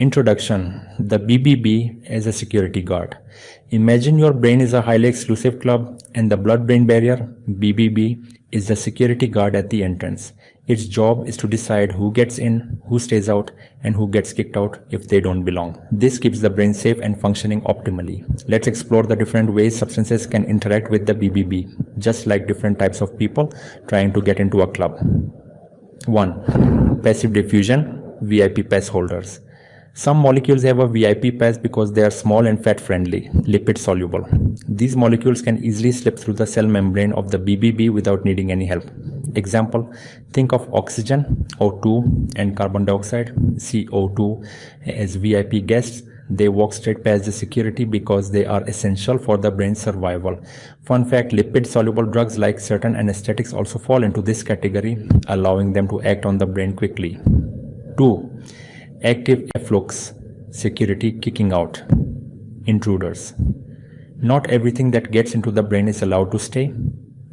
Introduction: the BBB as a security guard. Imagine your brain is a highly exclusive club and the blood-brain barrier, BBB, is the security guard at the entrance. Its job is to decide who gets in, who stays out, and who gets kicked out if they don't belong. This keeps the brain safe and functioning optimally. Let's explore the different ways substances can interact with the BBB, just like different types of people trying to get into a club. 1. Passive diffusion, VIP pass holders. Some molecules have a VIP pass because they are small and fat-friendly, lipid-soluble. These molecules can easily slip through the cell membrane of the BBB without needing any help. Example, think of oxygen, O2, and carbon dioxide, CO2, as VIP guests. They walk straight past the security because they are essential for the brain's survival. Fun fact, lipid-soluble drugs like certain anesthetics also fall into this category, allowing them to act on the brain quickly. 2. Active efflux, security kicking out. Intruders. Not everything that gets into the brain is allowed to stay.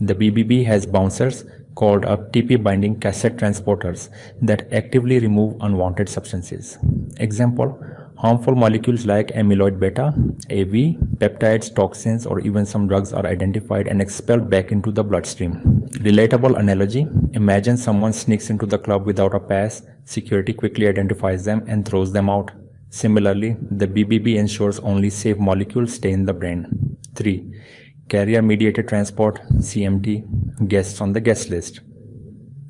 The BBB has bouncers called ATP-binding cassette transporters that actively remove unwanted substances. Example, harmful molecules like amyloid beta, AV, peptides, toxins, or even some drugs are identified and expelled back into the bloodstream. Relatable analogy, imagine someone sneaks into the club without a pass, security quickly identifies them and throws them out. Similarly, the BBB ensures only safe molecules stay in the brain. 3. Carrier-mediated transport, CMT, guests on the guest list.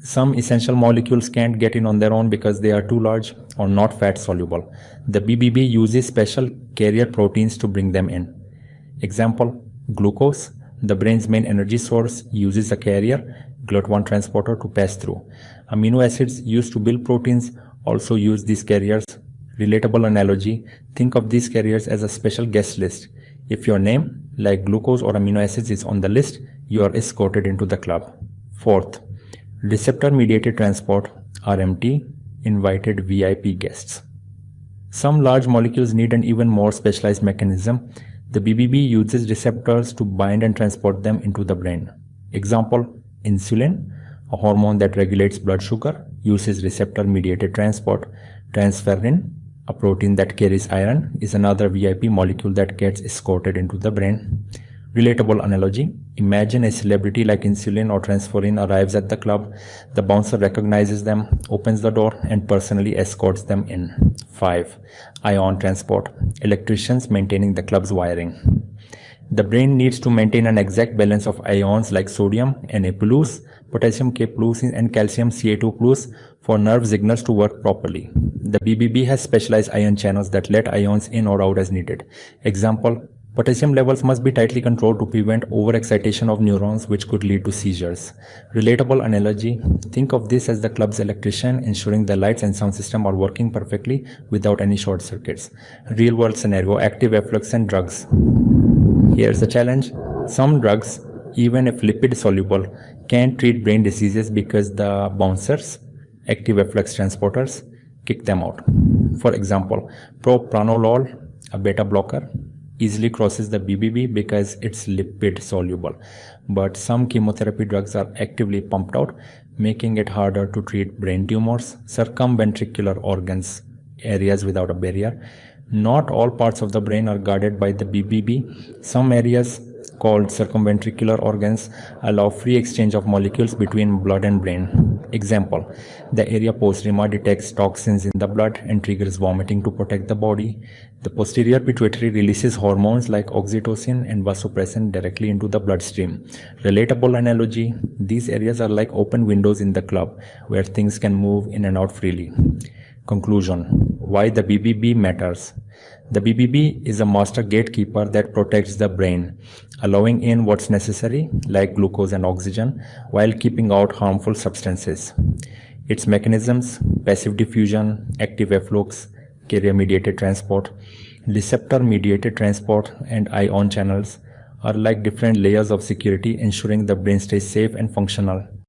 Some essential molecules can't get in on their own because they are too large or not fat soluble. The BBB uses special carrier proteins to bring them in. Example, glucose, the brain's main energy source, uses a carrier, GLUT1 transporter, to pass through. Amino acids used to build proteins also use these carriers. Relatable analogy, think of these carriers as a special guest list. If your name, like glucose or amino acids, is on the list, you are escorted into the club. 4th, receptor-mediated transport, RMT, invited VIP guests. Some large molecules need an even more specialized mechanism. The BBB uses receptors to bind and transport them into the brain. Example, insulin, a hormone that regulates blood sugar, uses receptor-mediated transport. Transferrin, a protein that carries iron, is another VIP molecule that gets escorted into the brain. Relatable analogy, imagine a celebrity like insulin or transferrin arrives at the club. The bouncer recognizes them, opens the door, and personally escorts them in. 5. Ion transport, electricians maintaining the club's wiring. The brain needs to maintain an exact balance of ions like sodium Na+, potassium K+, and calcium Ca2+ for nerve signals to work properly. The BBB has specialized ion channels that let ions in or out as needed. Example, potassium levels must be tightly controlled to prevent overexcitation of neurons, which could lead to seizures. Relatable analogy, think of this as the club's electrician ensuring the lights and sound system are working perfectly without any short circuits. Real world scenario, active efflux and drugs. Here's the challenge. Some drugs, even if lipid soluble, can't treat brain diseases because the bouncers, active efflux transporters, kick them out. For example, propranolol, a beta blocker, easily crosses the BBB because it's lipid soluble, but some chemotherapy drugs are actively pumped out, making it harder to treat brain tumors, circumventricular organs, areas without a barrier. Not all parts of the brain are guarded by the BBB. Some areas, called circumventricular organs, allow free exchange of molecules between blood and brain. Example, the area postrema detects toxins in the blood and triggers vomiting to protect the body. The posterior pituitary releases hormones like oxytocin and vasopressin directly into the bloodstream. Relatable analogy, these areas are like open windows in the club where things can move in and out freely. Conclusion, why the BBB matters. The BBB is a master gatekeeper that protects the brain, allowing in what's necessary, like glucose and oxygen, while keeping out harmful substances. Its mechanisms, passive diffusion, active efflux, carrier-mediated transport, receptor-mediated transport, and ion channels, are like different layers of security ensuring the brain stays safe and functional.